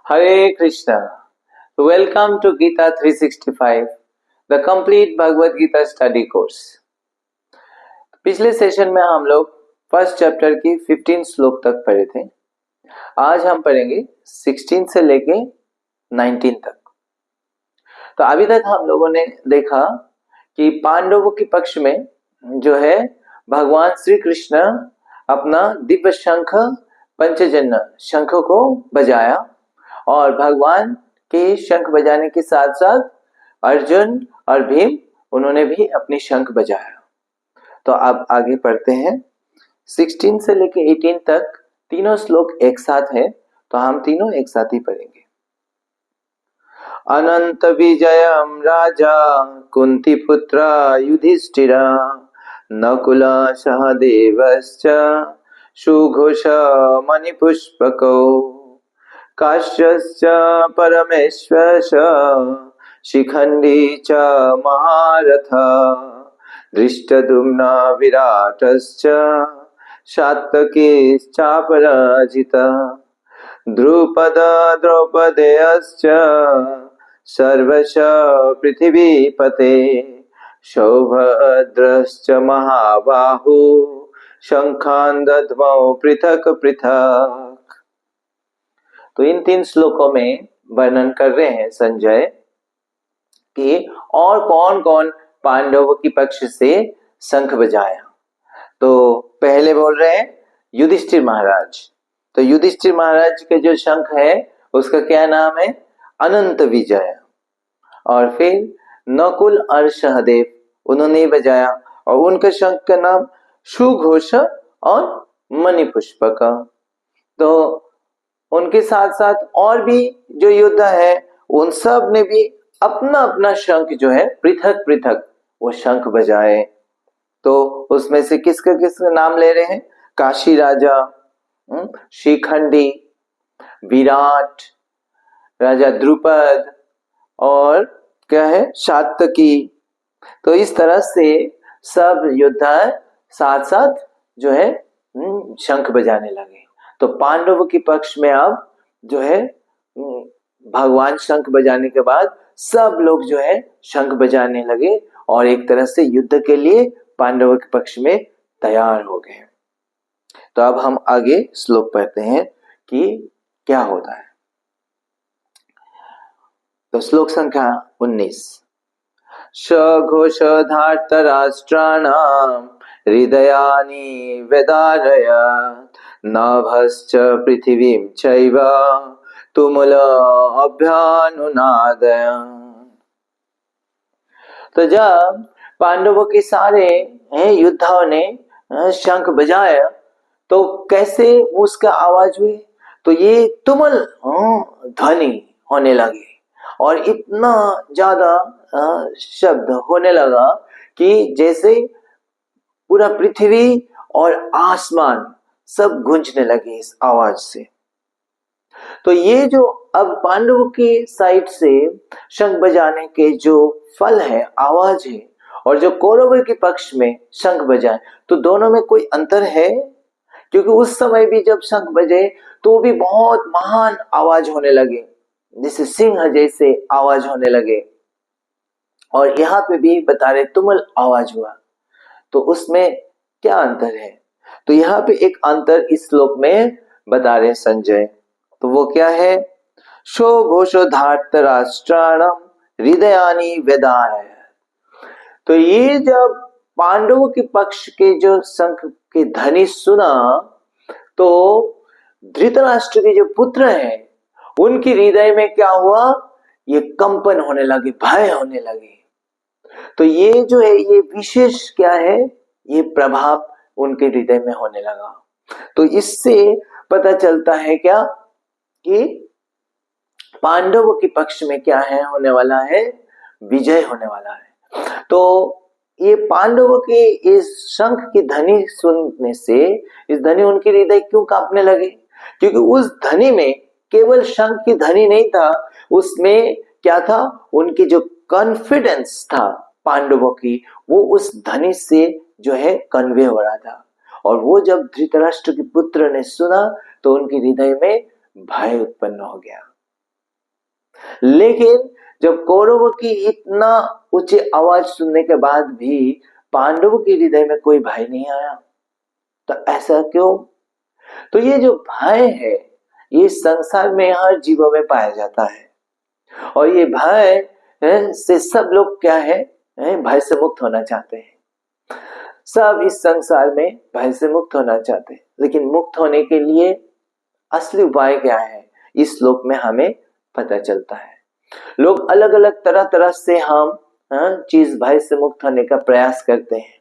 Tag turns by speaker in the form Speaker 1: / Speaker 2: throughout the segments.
Speaker 1: Hare Krishna. Welcome to Gita 365, the complete Bhagavad Gita study course. पिछले session में हम लोग फर्स्ट चैप्टर की 15 श्लोक तक पढ़े थे। आज हम पढ़ेंगे 16 से लेके 19 तक। तो अभी तक हम लोगों ने देखा कि पांडवों के पक्ष में जो है भगवान श्री कृष्ण अपना दिव्य शंख पंचजन्य शंख को बजाया और भगवान के शंख बजाने के साथ साथ अर्जुन और भीम उन्होंने भी अपनी शंख बजाया। तो अब आगे पढ़ते हैं। 16 से लेके 18 तक तीनों श्लोक एक साथ है, तो हम तीनों एक साथ ही पढ़ेंगे। अनंत विजयम राजा कुंती पुत्र युधिष्ठिरा नकुल सहदेवश्च सुघोष मणिपुष्पकौ काश्यश्च परमेश्वरश्च शिखंडी च महारथ धृष्टद्युम्न विराटश्च सात्यकीश्चापराजिता द्रुपद द्रौपदेयश्च सर्वश पृथिवीपते सौभद्रश्च महाबाहु शंखान् दद्मौ पृथक पृथक। तो इन तीन श्लोकों में वर्णन कर रहे हैं संजय कि और कौन कौन पांडवों की पक्ष से शंख बजाया। तो पहले बोल रहे हैं युधिष्ठिर महाराज। तो युधिष्ठिर महाराज के जो शंख है उसका क्या नाम है? अनंत विजय। और फिर नकुल और सहदेव उन्होंने बजाया और उनके शंख का नाम सुघोष और मणिपुष्पक। तो उनके साथ साथ और भी जो योद्धा है उन सब ने भी अपना अपना शंख जो है पृथक पृथक वो शंख बजाए। तो उसमें से किसका किसका नाम ले रहे हैं? काशी राजा, शिखंडी, विराट, राजा द्रुपद और क्या है सात्यकी। तो इस तरह से सब योद्धा साथ साथ जो है शंख बजाने लगे। तो पांडवों के पक्ष में अब जो है भगवान शंख बजाने के बाद सब लोग जो है शंख बजाने लगे और एक तरह से युद्ध के लिए पांडवों के पक्ष में तैयार हो गए। तो अब हम आगे श्लोक पढ़ते हैं कि क्या होता है। तो श्लोक संख्या 19। सघोषधार्तराष्ट्राणां हृदयानि व्यदारयत् नभश्च पृथिवीं चैव तुमुल अभ्यानुनादयन्। तो जब पांडवों के सारे योद्धाओं ने शंख बजाया तो कैसे उसका आवाज हुई? तो ये तुमुल ध्वनि होने लगी और इतना ज्यादा शब्द होने लगा कि जैसे पूरा पृथ्वी और आसमान सब गूंजने लगे इस आवाज से। तो ये जो अब पांडवों के साइड से शंख बजाने के जो फल है, आवाज है, और जो कौरवों के पक्ष में शंख बजाए, तो दोनों में कोई अंतर है? क्योंकि उस समय भी जब शंख बजे तो भी बहुत महान आवाज होने लगे, जैसे सिंह जैसे आवाज होने लगे, और यहाँ पे भी बता रहे तुमुल आवाज हुआ। तो उसमें क्या अंतर है? तो यहाँ पे एक अंतर इस श्लोक में बता रहे संजय। तो वो क्या है? शो घोषो धार्त राष्ट्राणम हृदयानि व्यदारयत्। तो ये जब पांडवों के पक्ष के जो शंख के ध्वनि सुना तो धृतराष्ट्र के जो पुत्र हैं उनके हृदय में क्या हुआ? ये कंपन होने लगे, भय होने लगे। तो ये जो है ये विशेष क्या है? ये प्रभाव उनके हृदय में होने लगा। तो इससे पता चलता है क्या कि पांडवों के पक्ष में क्या है होने वाला है? विजय होने वाला है। तो ये पांडवों के इस शंख की ध्वनि सुनने से इस ध्वनि उनके हृदय क्यों कांपने लगे? क्योंकि उस ध्वनि में केवल शंख की ध्वनि नहीं था, उसमें क्या था? उनकी जो कॉन्फिडेंस था पांडवों की, वो उस ध्वनि से जो है कन्वे हो रहा था। और वो जब धृतराष्ट्र के पुत्र ने सुना तो उनके हृदय में भय उत्पन्न हो गया। लेकिन जब कौरवों की इतना ऊंची आवाज सुनने के बाद भी पांडवों के हृदय में कोई भय नहीं आया, तो ऐसा क्यों? तो ये जो भय है ये संसार में हर जीवों में पाया जाता है, और ये भय से सब लोग क्या है, भय से मुक्त होना चाहते हैं। सब इस संसार में भय से मुक्त होना चाहते हैं, लेकिन मुक्त होने के लिए असली उपाय क्या है, इस श्लोक में हमें पता चलता है। लोग अलग अलग तरह तरह से हम चीज भय से मुक्त होने का प्रयास करते हैं,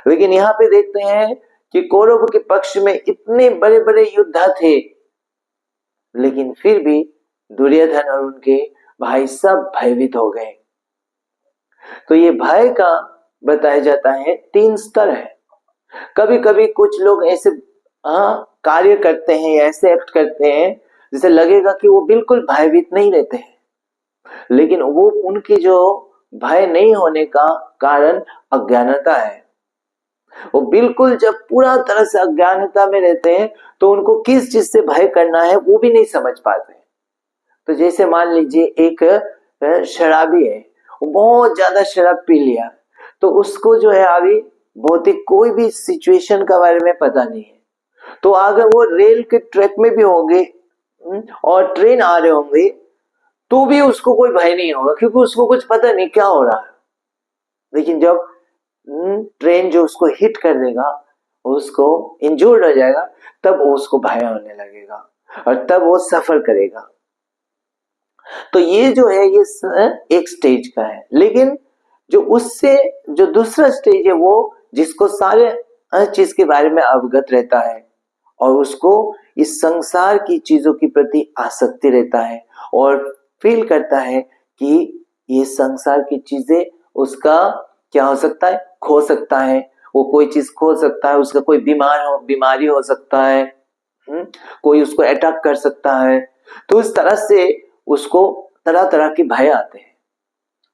Speaker 1: लेकिन यहाँ पे देखते हैं कि कौरवों के पक्ष में इतने बड़े बड़े योद्धा थे, लेकिन फिर भी दुर्योधन और उनके भाई सब भयभीत हो गए। तो ये भय का बताया जाता है 3 स्तर है। कभी कभी कुछ लोग ऐसे कार्य करते हैं, ऐसे एक्ट करते हैं जैसे लगेगा कि वो बिल्कुल भयभीत नहीं रहते हैं, लेकिन वो उनकी जो भय नहीं होने का कारण अज्ञानता है। वो बिल्कुल जब पूरा तरह से अज्ञानता में रहते हैं तो उनको किस चीज से भय करना है वो भी नहीं समझ पाते। तो जैसे मान लीजिए एक शराबी है, वो बहुत ज्यादा शराब पी लिया, तो उसको जो है अभी भौतिक कोई भी सिचुएशन का बारे में पता नहीं है, तो अगर वो रेल के ट्रैक में भी होंगे और ट्रेन आ रहे होंगे तो भी उसको कोई भय नहीं होगा, क्योंकि उसको कुछ पता नहीं क्या हो रहा है। लेकिन जब ट्रेन जो उसको हिट कर देगा, उसको इंजर्ड हो जाएगा, तब उसको भय होने लगेगा और तब वो सफर करेगा। तो ये जो है ये एक स्टेज का है। लेकिन जो उससे जो दूसरा स्टेज है वो जिसको सारे हर चीज के बारे में अवगत रहता है और उसको इस संसार की चीजों के प्रति आसक्ति रहता है और फील करता है कि ये संसार की चीजें उसका क्या हो सकता है, खो सकता है, वो कोई चीज खो सकता है, उसका कोई बीमारी हो सकता है, कोई उसको अटैक कर सकता है। तो इस तरह से उसको तरह तरह के भय आते हैं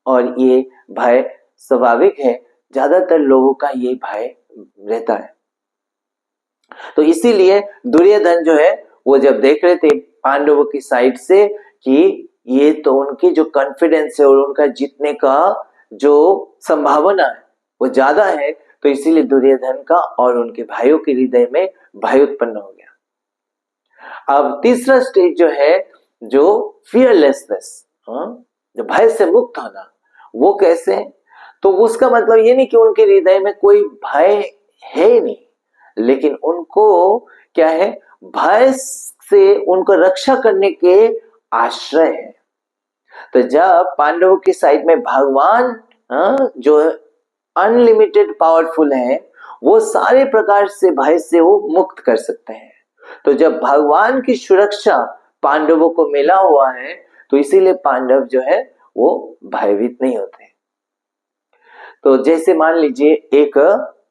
Speaker 1: और ये भय स्वाभाविक है, ज्यादातर लोगों का ये भय रहता है। तो इसीलिए दुर्योधन जो है वो जब देख रहे थे पांडवों की साइड से कि ये तो उनकी जो कॉन्फिडेंस है और उनका जीतने का जो संभावना है वो ज्यादा है, तो इसीलिए दुर्योधन का और उनके भाइयों के हृदय में भय उत्पन्न हो गया। अब तीसरा स्टेज जो है जो फियरलेसनेस, जो भय से मुक्त होना, वो कैसे? तो उसका मतलब ये नहीं कि उनके हृदय में कोई भय है ही नहीं, लेकिन उनको क्या है, भय से उनको रक्षा करने के आश्रय है। तो जब पांडवों की साइड में भगवान जो अनलिमिटेड पावरफुल है, वो सारे प्रकार से भय से वो मुक्त कर सकते हैं। तो जब भगवान की सुरक्षा पांडवों को मिला हुआ है तो इसीलिए पांडव जो है वो भयभीत नहीं होते। तो जैसे मान लीजिए एक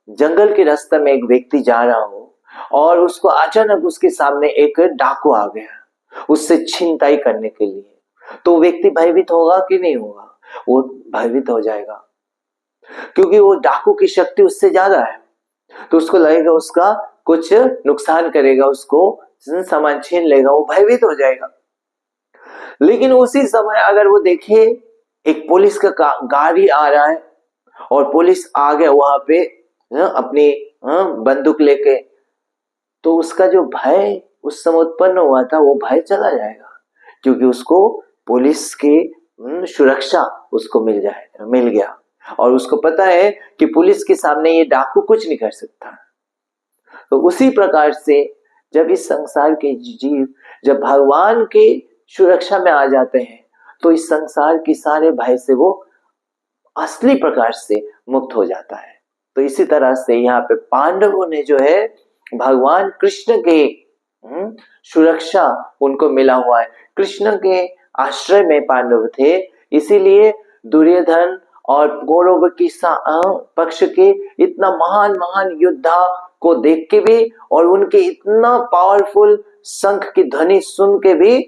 Speaker 1: जंगल के रास्ते में एक व्यक्ति जा रहा हो और उसको अचानक उसके सामने एक डाकू आ गया उससे छीनताई करने के लिए, तो व्यक्ति भयभीत होगा कि नहीं होगा? वो भयभीत हो जाएगा, क्योंकि वो डाकू की शक्ति उससे ज्यादा है, तो उसको लगेगा उसका कुछ नुकसान करेगा, उसको सामान छीन लेगा, वो भयभीत हो जाएगा। लेकिन उसी समय अगर वो देखे एक पुलिस का गाड़ी आ रहा है और पुलिस आ गया वहां पे अपनी बंदूक लेके, तो उसका जो भय उस समय उत्पन्न हुआ था वो भय चला जाएगा, क्योंकि उसको पुलिस की सुरक्षा उसको मिल गया और उसको पता है कि पुलिस के सामने ये डाकू कुछ नहीं कर सकता। तो उसी प्रकार से जब इस संसार के जीव जब भगवान के सुरक्षा में आ जाते हैं तो इस संसार के सारे भय से वो असली प्रकार से मुक्त हो जाता है। तो इसी तरह से यहाँ पे पांडवों ने जो है भगवान कृष्ण के सुरक्षा उनको मिला हुआ है, कृष्ण के आश्रय में पांडव थे, इसीलिए दुर्योधन और कौरव की पक्ष के इतना महान महान योद्धा को देख के भी और उनके इतना पावरफुल शंख की ध्वनि सुन के भी,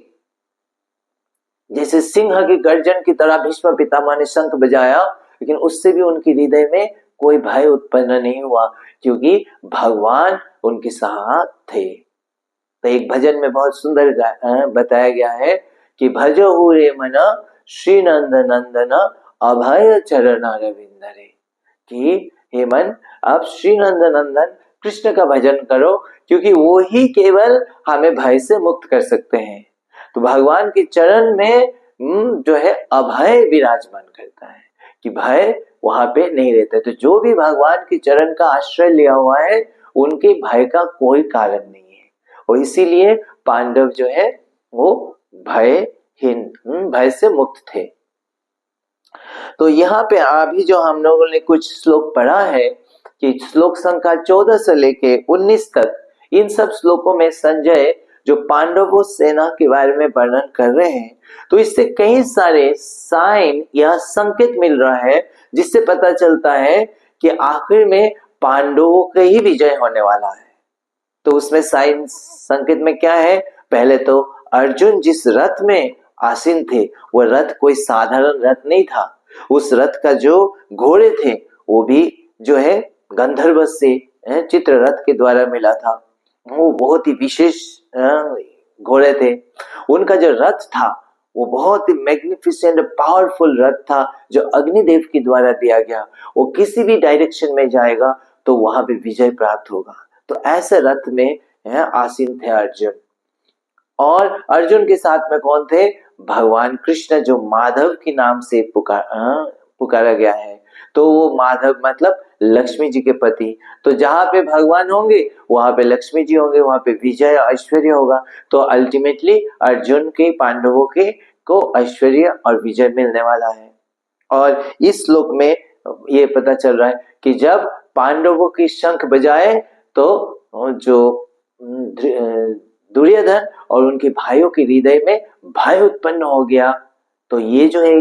Speaker 1: जैसे सिंह की गर्जन की तरह भीष्म पितामह ने शंख बजाया, लेकिन उससे भी उनके हृदय में कोई भय उत्पन्न नहीं हुआ, क्योंकि भगवान उनके साथ थे। तो एक भजन में बहुत सुंदर बताया गया है कि भजहु रे मन श्री नंद नंदन अभय चरण अरविंद रे, कि हे मन आप श्री नंद नंदन कृष्ण का भजन करो, क्योंकि वो ही केवल हमें भय से मुक्त कर सकते हैं। तो भगवान के चरण में जो है अभय विराजमान करता है, कि भय वहां पे नहीं रहता। तो जो भी भगवान के चरण का आश्रय लिया हुआ है उनके भय का कोई कारण नहीं है, और इसीलिए पांडव जो है वो भयहीन, भय से मुक्त थे। तो यहाँ पे अभी जो हम लोगों ने कुछ श्लोक पढ़ा है कि श्लोक संख्या 14 से लेके 19 तक, इन सब श्लोकों में संजय जो पांडवों सेना के बारे में वर्णन कर रहे हैं, तो इससे कई सारे साइन या संकेत मिल रहा है, जिससे पता चलता है कि आखिर में पांडवों का ही विजय होने वाला है। तो उसमें साइन संकेत में क्या है? पहले तो अर्जुन जिस रथ में आसीन थे वो रथ कोई साधारण रथ नहीं था। उस रथ का जो घोड़े थे वो भी जो है गंधर्व से चित्ररथ के द्वारा मिला था। वो बहुत ही विशेष घोड़े थे। उनका जो रथ था वो बहुत ही मैग्निफिसेंट पावरफुल रथ था, जो अग्निदेव के द्वारा दिया गया। वो किसी भी डायरेक्शन में जाएगा तो वहां पे विजय प्राप्त होगा। तो ऐसे रथ में आसीन थे अर्जुन, और अर्जुन के साथ में कौन थे? भगवान कृष्ण, जो माधव के नाम से पुकारा गया है। तो वो माधव मतलब लक्ष्मी जी के पति। तो जहां पे भगवान होंगे वहां पे लक्ष्मी जी होंगे, वहां पे विजय ऐश्वर्य होगा। तो अल्टीमेटली अर्जुन के, पांडवों के को ऐश्वर्य और विजय मिलने वाला है। और इस श्लोक में ये पता चल रहा है कि जब पांडवों की शंख बजाए तो जो दुर्योधन और उनके भाइयों के हृदय में भय उत्पन्न हो गया। तो ये जो है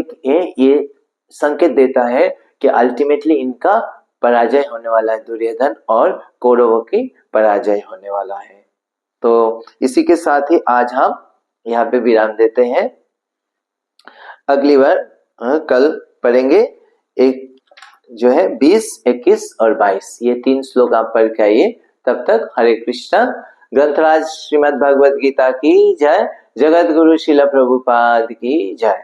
Speaker 1: ये संकेत देता है कि अल्टीमेटली इनका पराजय होने वाला है, दुर्योधन और कौरवों की पराजय होने वाला है। तो इसी के साथ ही आज हम यहाँ पे विराम देते हैं। अगली बार कल पढ़ेंगे एक जो है 20, 21 और 22, ये 3 श्लोक आप पढ़ के आइए। तब तक हरे कृष्णा। ग्रंथराज श्रीमद् भगवद गीता की जय। जगत गुरु श्रील प्रभुपाद की जय।